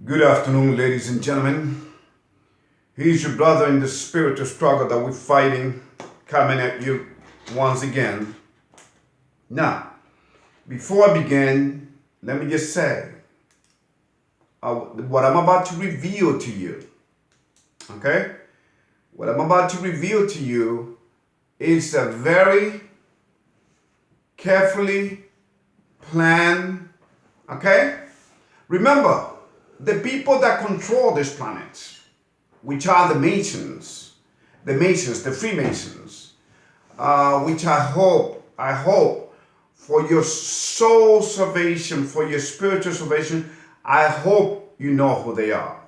Good afternoon, ladies and gentlemen. Here's your brother in the spiritual struggle that we're fighting, coming at you once again. Now, before I begin, let me just say what I'm about to reveal to you. Okay? What I'm about to reveal to you is a very carefully planned, okay? Remember, the people that control this planet, which are the Masons, the Freemasons, which I hope for your soul salvation, for your spiritual salvation, I hope you know who they are.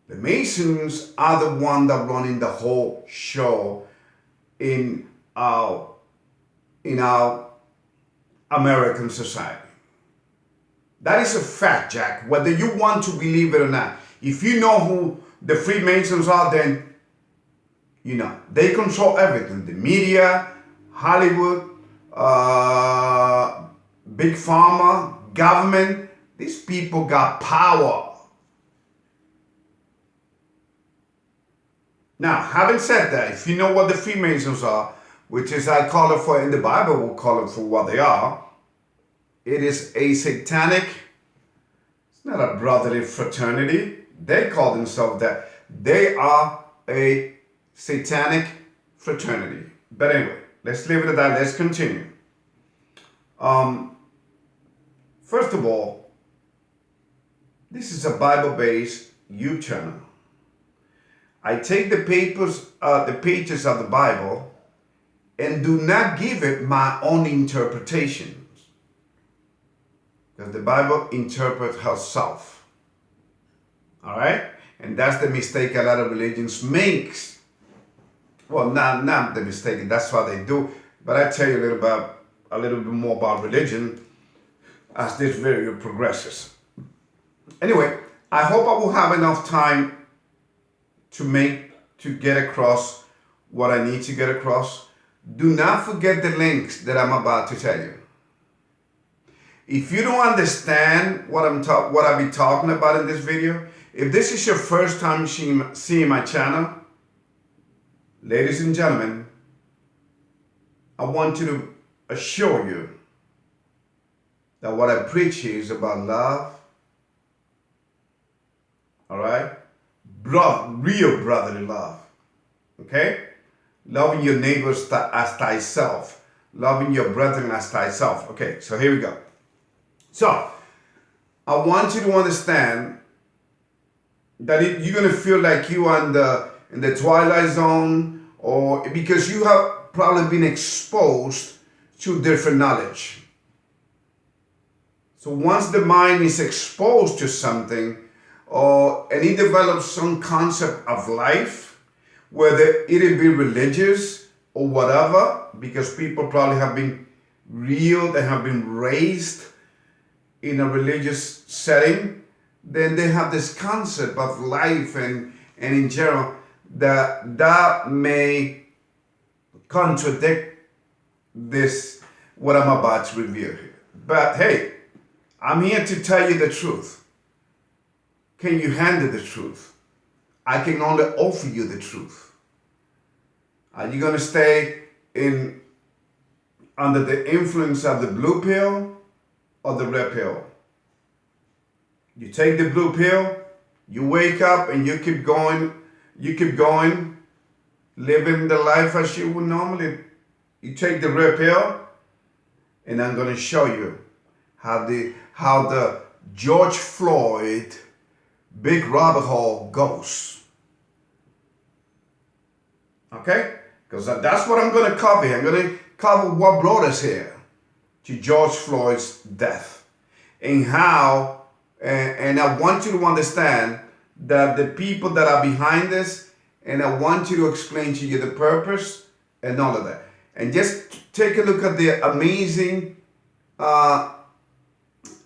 The Masons are the one that running the whole show in our American society. That is a fact, Jack, whether you want to believe it or not. If you know who the Freemasons are, then you know. They control everything. The media, Hollywood, Big Pharma, government. These people got power. Now, having said that, if you know what the Freemasons are, which is I call it for, in the Bible, we'll call it for what they are. It is a satanic, it's not a brotherly fraternity. They call themselves that. They are a satanic fraternity. But anyway, let's leave it at that. Let's continue. First of all, this is a Bible-based YouTube channel. I take the pages of the Bible and do not give it my own interpretation. Because the Bible interprets herself. All right? And that's the mistake a lot of religions makes. Well, not the mistake. That's what they do. But I tell you a little bit more about religion as this video progresses. Anyway, I hope I will have enough time to get across what I need to get across. Do not forget the links that I'm about to tell you. If you don't understand what I be talking about in this video, if this is your first time seeing my channel, ladies and gentlemen, I want to assure you that what I preach here is about love, all right? Real brotherly love, okay? Loving your neighbors as thyself, loving your brethren as thyself. Okay, so here we go. So, I want you to understand that you're going to feel like you are in the twilight zone, or because you have probably been exposed to different knowledge. So once the mind is exposed to something, and it develops some concept of life, whether it be religious or whatever, because people probably have been reared and have been raised in a religious setting, then they have this concept of life and in general that may contradict this, what I'm about to reveal here. But hey, I'm here to tell you the truth. Can you handle the truth? I can only offer you the truth. Are you going to stay under the influence of the blue pill or the red pill? You take the blue pill, you wake up and you keep going, living the life as you would normally. You take the red pill, and I'm going to show you how the George Floyd big rabbit hole goes. Okay? Because that's what I'm going to cover here. I'm going to cover what brought us here to George Floyd's death, and how, and I want you to understand that the people that are behind this, and I want you to explain to you the purpose and all of that. And just take a look at the amazing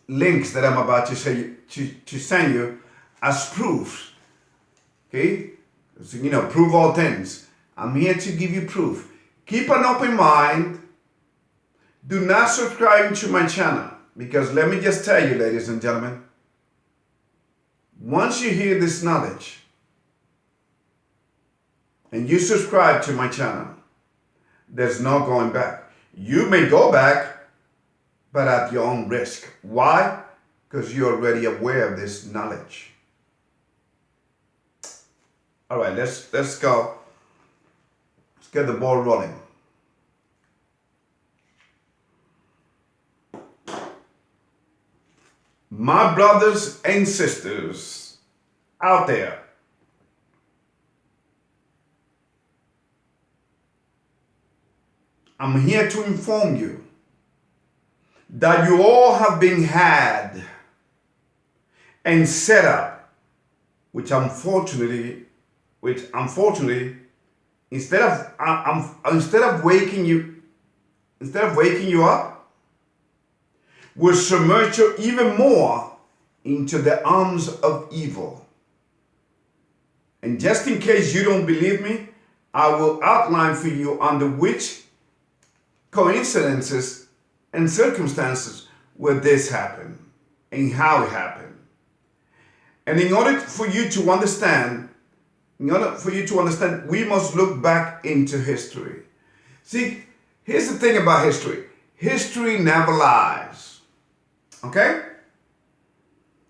links that I'm about to send you as proofs. Okay? So, prove all things. I'm here to give you proof. Keep an open mind. Do not subscribe to my channel, because let me just tell you, ladies and gentlemen, Once you hear this knowledge and you subscribe to my channel, there's no going back. You may go back, but at your own risk. Why? Because you're already aware of this knowledge. All right, let's go. Let's get the ball rolling. My brothers and sisters out there, I'm here to inform you that you all have been had and set up, which unfortunately, instead of waking you up, will submerge you even more into the arms of evil. And just in case you don't believe me, I will outline for you under which coincidences and circumstances where this happened and how it happened. And in order for you to understand, we must look back into history. See, here's the thing about history. History never lies. Okay?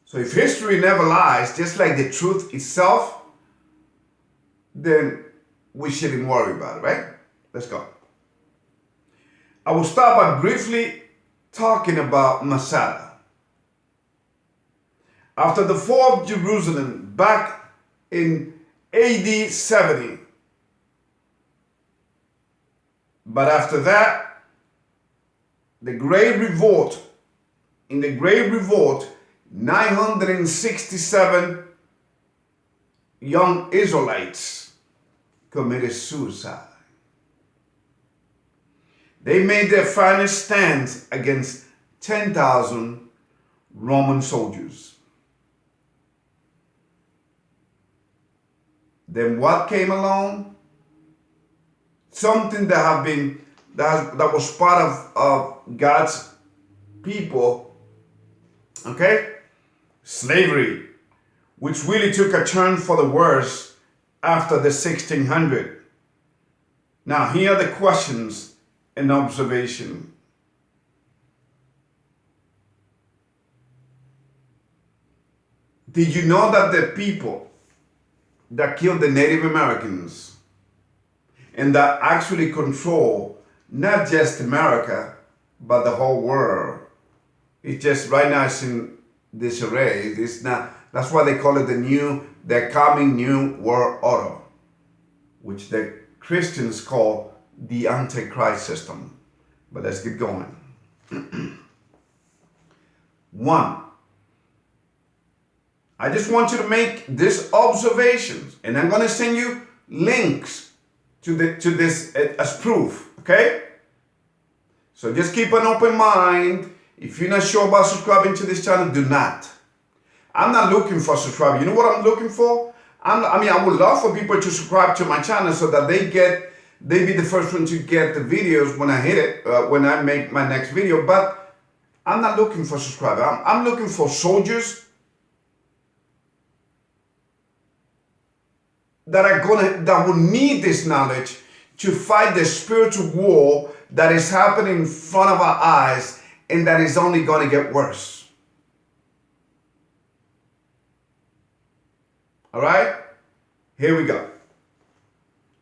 So if history never lies, just like the truth itself, then we shouldn't worry about it, right? Let's go. I will start by briefly talking about Masada. After the fall of Jerusalem back in AD 70, but after that, in the Great Revolt, 967 young Israelites committed suicide. They made their final stands against 10,000 Roman soldiers. Then what came along? Something that was part of God's people. Okay? Slavery, which really took a turn for the worse after the 1600. Now, here are the questions and observation. Did you know that the people that killed the Native Americans and that actually control not just America, but the whole world? It's just right now it's in disarray. It's not. That's why they call it the coming new world order, which the Christians call the Antichrist system. But let's get going. One, I just want you to make this observations, and I'm going to send you links to this as proof. Okay? So just keep an open mind. If you're not sure about subscribing to this channel, do not. I'm not looking for subscribers. You know what I'm looking for? I would love for people to subscribe to my channel so that they be the first one to get the videos when I hit it, when I make my next video. But I'm not looking for subscribers. I'm looking for soldiers that will need this knowledge to fight the spiritual war that is happening in front of our eyes, and that is only going to get worse. All right? Here we go.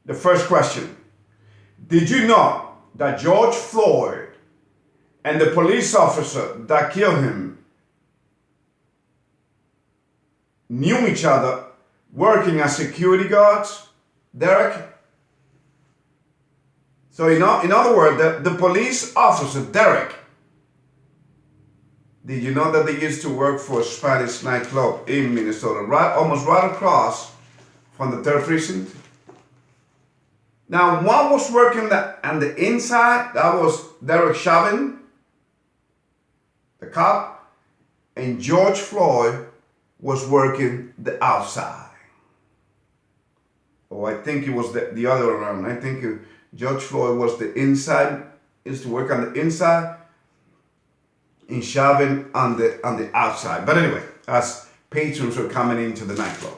The first question. Did you know that George Floyd and the police officer that killed him knew each other working as security guards? Derek? So, in other words, the police officer, Derek, did you know that they used to work for a Spanish nightclub in Minnesota, almost right across from the 3rd Precinct? Now, one was working on the inside, that was Derek Chauvin, the cop, and George Floyd was working the outside. Oh, I think it was the other way around. I think George Floyd was the inside, used to work on the inside, and Chauvin on the outside. But anyway, as patrons were coming into the nightclub.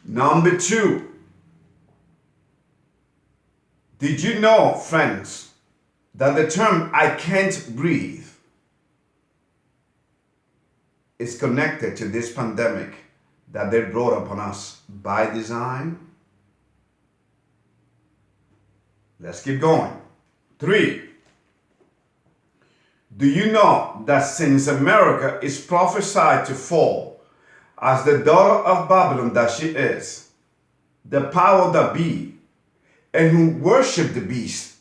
Number 2, did you know, friends, that the term "I can't breathe" is connected to this pandemic that they brought upon us by design? Let's keep going. 3, do you know that since America is prophesied to fall as the daughter of Babylon that she is, the power that be, and who worship the beast,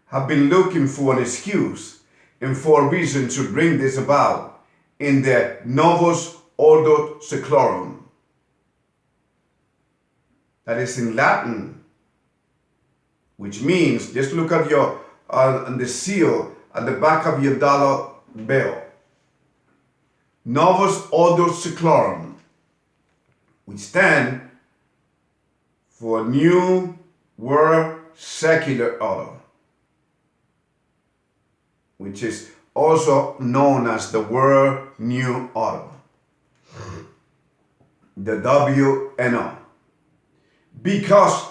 have been looking for an excuse and for a reason to bring this about in the Novus Ordo Seclorum. That is in Latin, which means, just look at your the seal at the back of your dollar bill. Novus Ordo Seclorum, which stand for New World Secular Order, which is also known as the World New Order, the WNO. Because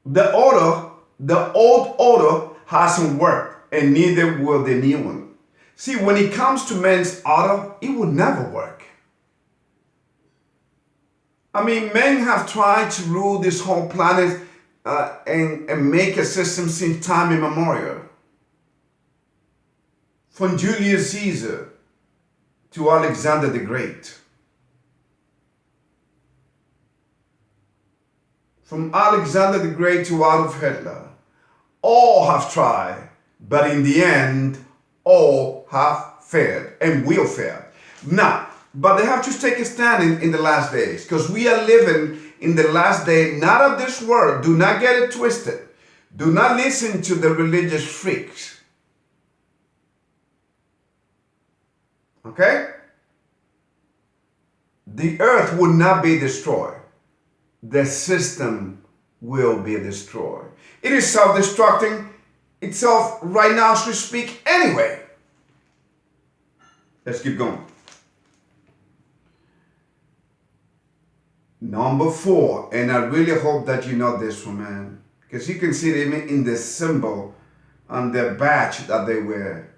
the old order hasn't worked, and neither will the new one. See, when it comes to men's order, it will never work. I mean, men have tried to rule this whole planet and make a system since time immemorial. From Julius Caesar to Alexander the Great. From Alexander the Great to Adolf Hitler. All have tried, but in the end, all have failed and will fail. Now, but they have to take a stand in the last days, because we are living in the last day, not of this world. Do not get it twisted. Do not listen to the religious freaks. Okay? The earth will not be destroyed. The system will be destroyed. It is self-destructing itself right now as we speak anyway. Let's keep going. Number 4, and I really hope that you know this one, man, because you can see it in the symbol on their badge that they wear.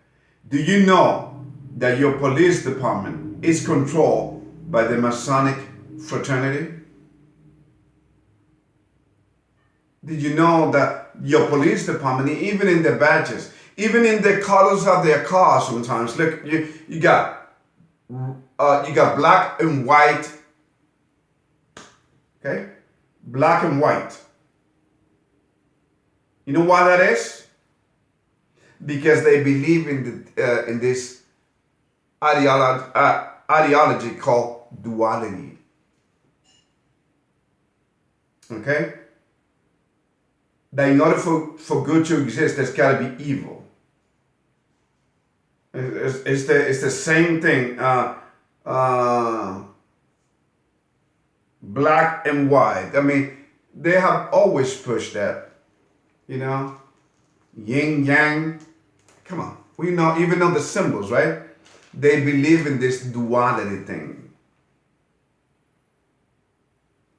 Do you know that your police department is controlled by the Masonic fraternity? Did you know that your police department, even in the badges, even in the colors of their cars sometimes, look, you got black and white. Okay? Black and white. You know why that is? Because they believe in this ideology called duality. Okay? That in order for good to exist, there's got to be evil. It's the same thing. Black and white. I mean, they have always pushed that. You know, yin yang. Come on, we know, even know the symbols, right? They believe in this duality thing,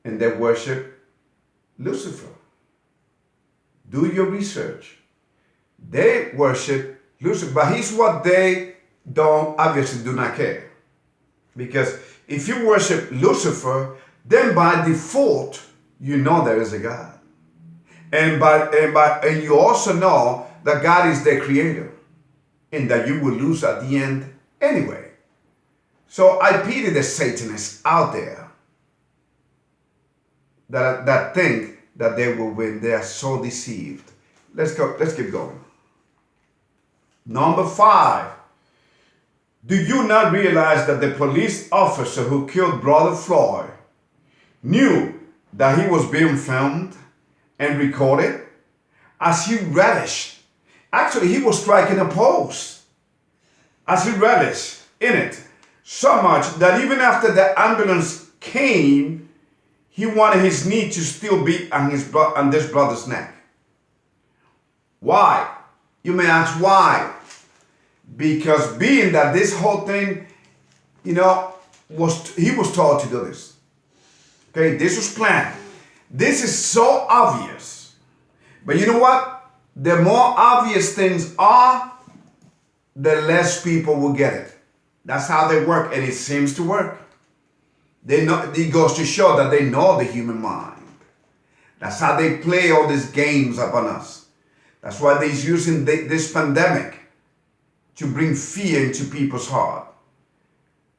and they worship Lucifer. Do your research. They worship Lucifer, but here's what they obviously do not care. Because if you worship Lucifer, then by default, you know there is a God. And you also know that God is the creator, and that you will lose at the end anyway. So I pity the Satanists out there that think that they will win. They are so deceived. Let's keep going. Number 5. Do you not realize that the police officer who killed Brother Floyd knew that he was being filmed and recorded as he relished? Actually, he was striking a pose as he relished in it, so much that even after the ambulance came, he wanted his knee to still be on this brother's neck. Why? You may ask why. Because being that this whole thing, he was told to do this. Okay, this was planned. This is so obvious. But you know what? The more obvious things are, the less people will get it. That's how they work, and it seems to work. They know, it goes to show that they know the human mind. That's how they play all these games upon us. That's why they're using this pandemic to bring fear into people's heart.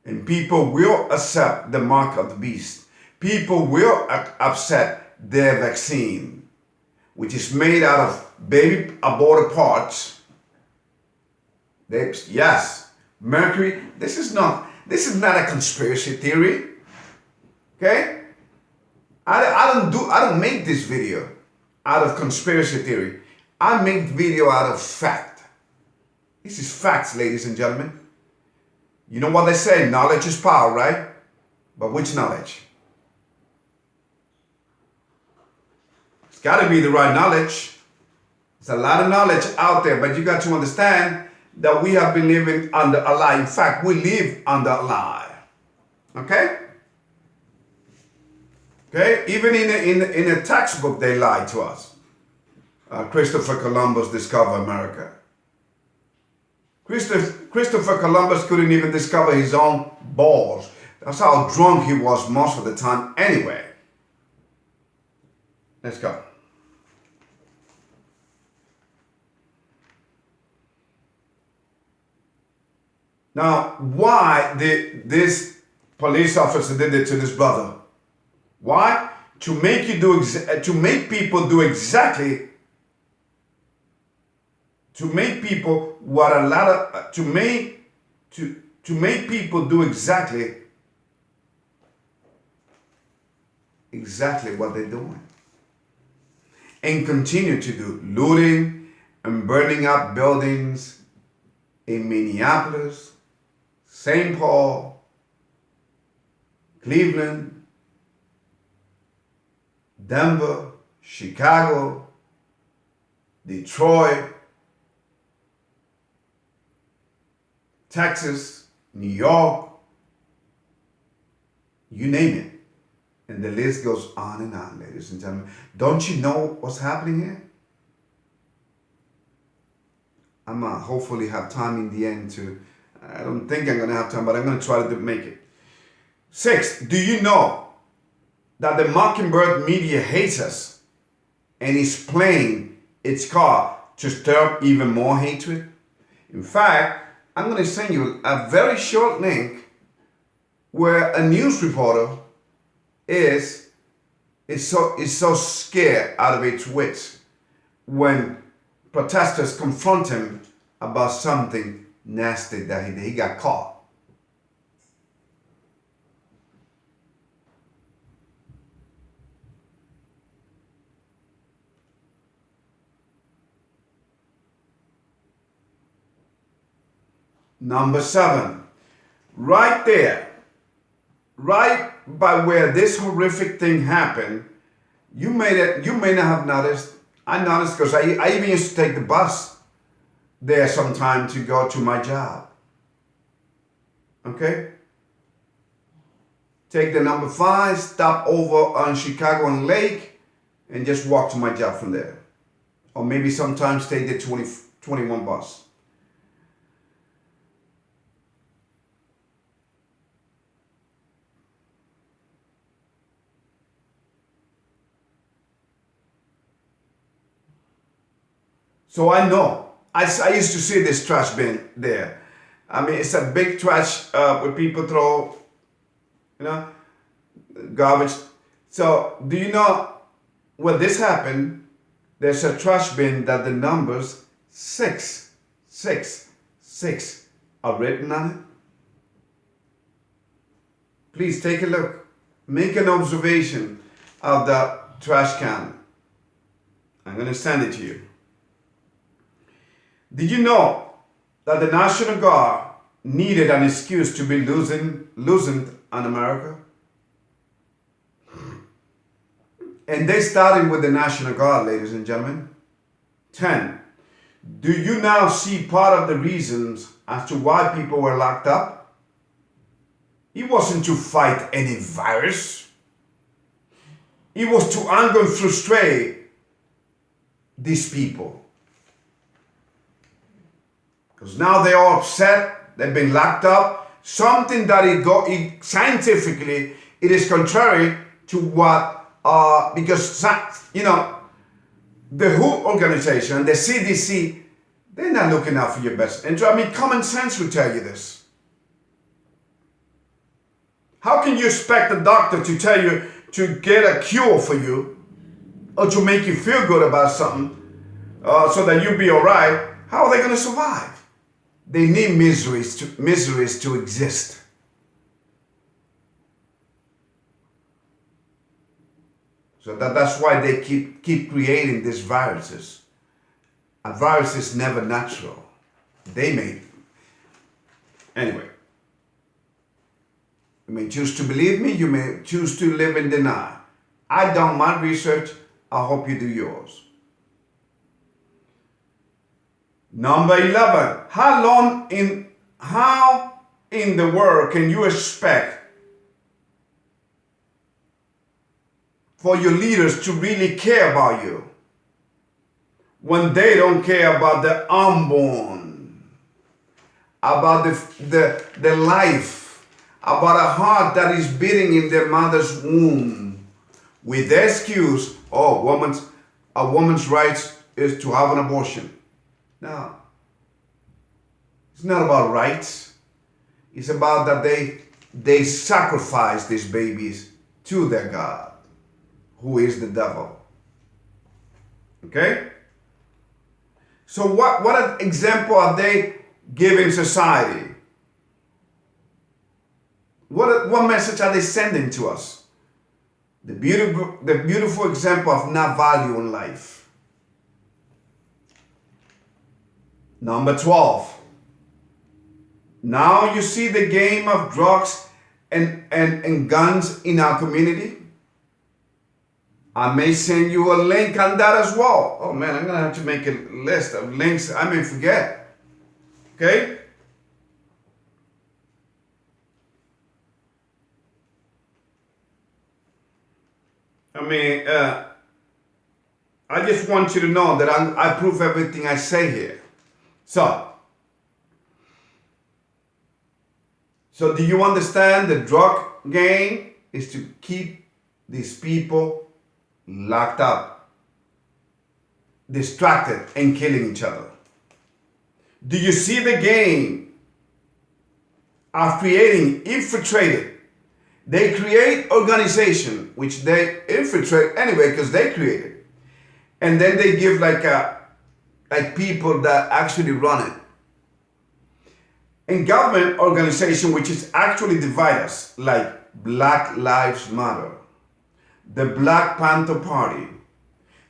And people will accept the mark of the beast. People will accept their vaccine, which is made out of baby aborted parts. Yes, mercury. This is not a conspiracy theory. Okay? I don't make this video out of conspiracy theory. I make the video out of fact. This is facts, ladies and gentlemen. You know what they say, knowledge is power, right? But which knowledge? It's got to be the right knowledge. There's a lot of knowledge out there, but you got to understand that we have been living under a lie. In fact, we live under a lie. Okay? Okay? Even in a textbook, they lied to us. Christopher Columbus discovered America. Christopher Columbus couldn't even discover his own balls. That's how drunk he was most of the time anyway. Let's go. Now, why did this police officer did it to this brother? Why? To make you do to make people do exactly. To make people what a lot of to make people do exactly what they're doing, and continue to do looting and burning up buildings in Minneapolis, St. Paul, Cleveland, Denver, Chicago, Detroit, Texas, New York, you name it. And the list goes on and on, ladies and gentlemen. Don't you know what's happening here? I'm going to hopefully have time in the end to, I don't think I'm going to have time, but I'm going to try to make it. 6, do you know that the Mockingbird media hates us and is playing its card to stir up even more hatred? In fact, I'm going to send you a very short link where a news reporter is so scared out of its wits when protesters confront him about something nasty that he got caught. Number 7, right there, right by where this horrific thing happened, you may not have noticed. I noticed because I even used to take the bus there sometime to go to my job. Okay? Take the number 5, stop over on Chicago and Lake, and just walk to my job from there. Or maybe sometimes take the 21 bus. So I know. I used to see this trash bin there. I mean, it's a big trash where people throw, garbage. So do you know when this happened, there's a trash bin that the numbers 666 are written on it? Please take a look. Make an observation of the trash can. I'm going to send it to you. Did you know that the National Guard needed an excuse to be loosened on America? And they started with the National Guard, ladies and gentlemen. 10, Do you now see part of the reasons as to why people were locked up? It wasn't to fight any virus. It was to anger and frustrate these people. Because now they're all upset, they've been locked up. Something that scientifically, it is contrary to what, because, you know, the WHO organization and the CDC, they're not looking out for your best interest. I mean, common sense would tell you this. How can you expect a doctor to tell you to get a cure for you or to make you feel good about something so that you'll be all right? How are they going to survive? They need miseries to exist. So that's why they keep creating these viruses. A virus is never natural. They made them. Anyway, you may choose to believe me, you may choose to live in denial. I've done my research, I hope you do yours. Number 11, how in the world can you expect for your leaders to really care about you when they don't care about the unborn, about the life, about a heart that is beating in their mother's womb with the excuse, oh, a woman's rights is to have an abortion. No, it's not about rights. It's about that they sacrifice these babies to their God, who is the devil. Okay? So what example are they giving society? What message are they sending to us? The beautiful example of not valuing life. Number 12. Now you see the game of drugs and guns in our community. I may send you a link on that as well. Oh man, I'm going to have to make a list of links I may forget. Okay? I mean, I just want you to know that I prove everything I say here. So do you understand the drug game is to keep these people locked up, distracted, and killing each other? Do you see the game of creating infiltrated? They create organization, which they infiltrate anyway because they create it. And then they give like people that actually run it. And government organization, which is actually divide us, like Black Lives Matter, the Black Panther Party,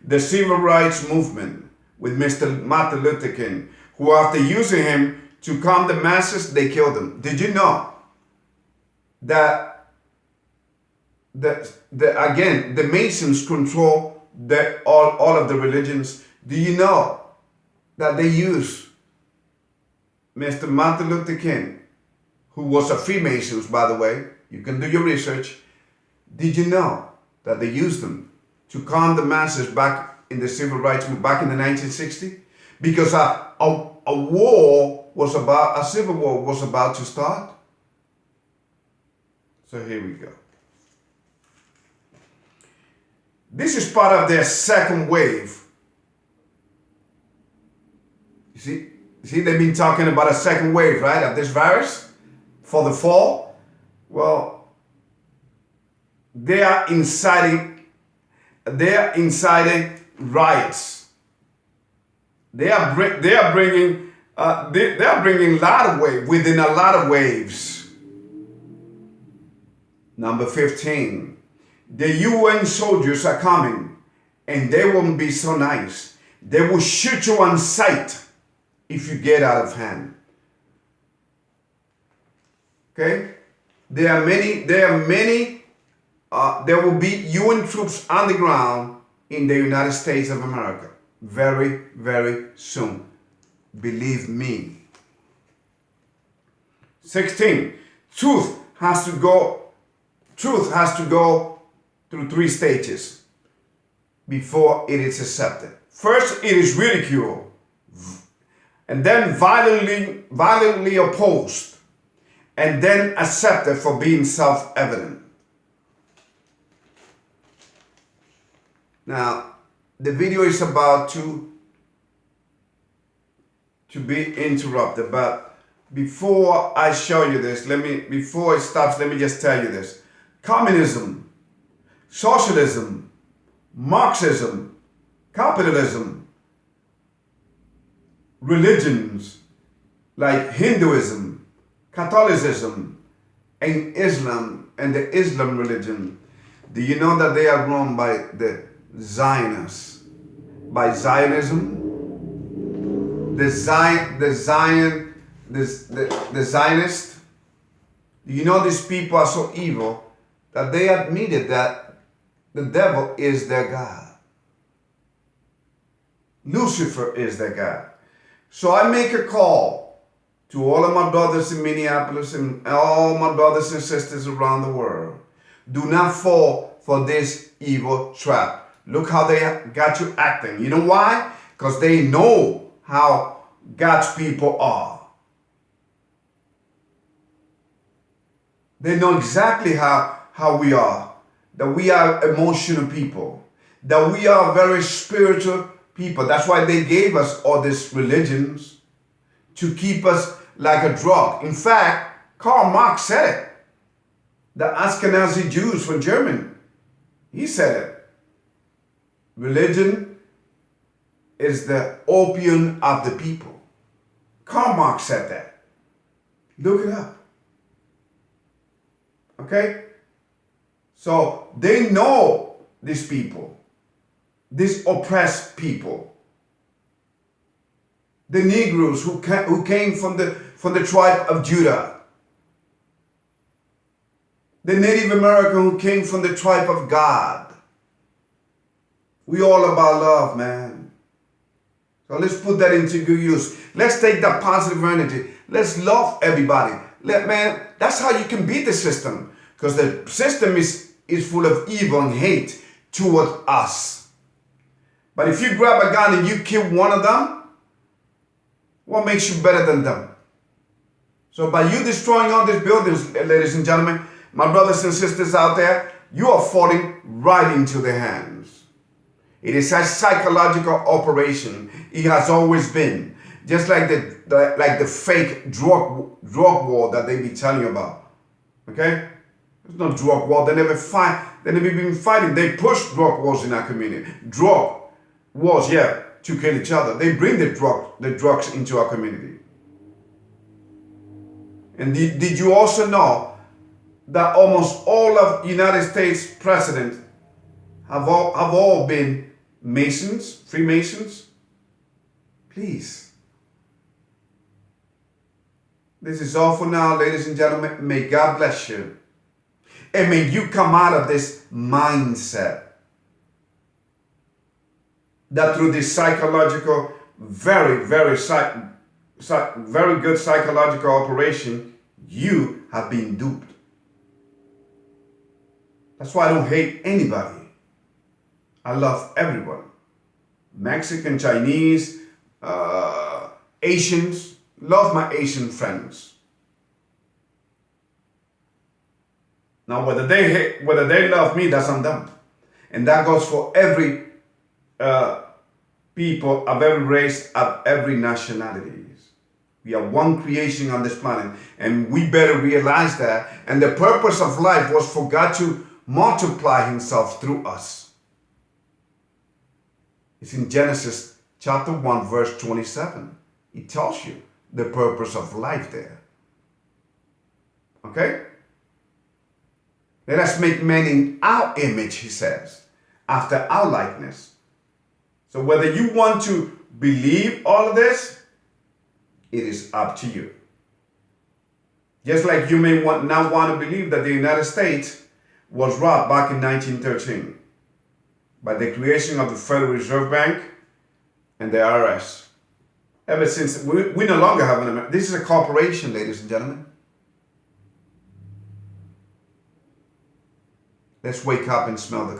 the Civil Rights Movement with Mr. Martin Luther King, who after using him to calm the masses, they killed him. Did you know that again, the Masons control all of the religions? Do you know that they use Mr. Martin Luther King, who was a Freemason, by the way? You can do your research. Did you know that they used them to calm the masses back in the civil rights movement back in the 1960s? Because a civil war was about to start. So here we go. This is part of their second wave. You see, they've been talking about a second wave, right, of this virus for the fall. Well, they are inciting riots. They are bringing a lot of waves within a lot of waves. Number 15. The UN soldiers are coming, and they won't be so nice. They will shoot you on sight if you get out of hand. Okay? There will be UN troops on the ground in the United States of America very, very soon. Believe me. 16. Truth has to go through 3 stages before it is accepted. First, it is ridiculed, and then violently opposed, and then accepted for being self-evident. Now, the video is about to be interrupted, but before I show you this, before it stops, let me just tell you this. Communism, socialism, Marxism, capitalism, religions like Hinduism, Catholicism, and Islam, and the Islam religion, do you know that they are run by the Zionists, by Zionism? The Zionists, you know, these people are so evil that they admitted that the devil is their God. Lucifer is their God. So I make a call to all of my brothers in Minneapolis and all my brothers and sisters around the world. Do not fall for this evil trap. Look how they got you acting. You know why? Because they know how God's people are. They know exactly how we are. That we are emotional people. That we are very spiritual people. That's why they gave us all these religions to keep us like a drug. In fact, Karl Marx said it. The Ashkenazi Jews from Germany. He said it. Religion is the opium of the people. Karl Marx said that. Look it up. Okay? So they know these people, these oppressed people, the Negroes who came from the tribe of Judah, the Native American who came from the tribe of God. We all about love, man. So let's put that into good use. Let's take that positive energy. Let's love everybody. Man, that's how you can beat the system. Because the system is full of evil and hate toward us. But if you grab a gun and you kill one of them, what makes you better than them? So by you destroying all these buildings, ladies and gentlemen, my brothers and sisters out there, you are falling right into their hands. It is a psychological operation. It has always been. Just like the fake drug war that they be telling you about. Okay? There's no drug war. They never fight. They never been fighting. They push drug wars in our community. Drug wars, yeah, to kill each other. They bring the drugs into our community. And did you also know that almost all of United States presidents have all been Masons, Freemasons? Please. This is all for now, ladies and gentlemen. May God bless you. And may you come out of this mindset that through this psychological, very good psychological operation, you have been duped. That's why I don't hate anybody. I love everyone. Mexican, Chinese, Asians. Love my Asian friends. Now, whether they love me, that's on them. And that goes for every people of every race, of every nationality. We are one creation on this planet, and we better realize that. And the purpose of life was for God to multiply himself through us. It's in Genesis chapter 1, verse 27. It tells you the purpose of life there. Okay? Let us make man in our image, he says, after our likeness. So whether you want to believe all of this, it is up to you. Just like you may not want to believe that the United States was robbed back in 1913 by the creation of the Federal Reserve Bank and the IRS. Ever since we no longer have an America. This is a corporation, ladies and gentlemen. Let's wake up and smell the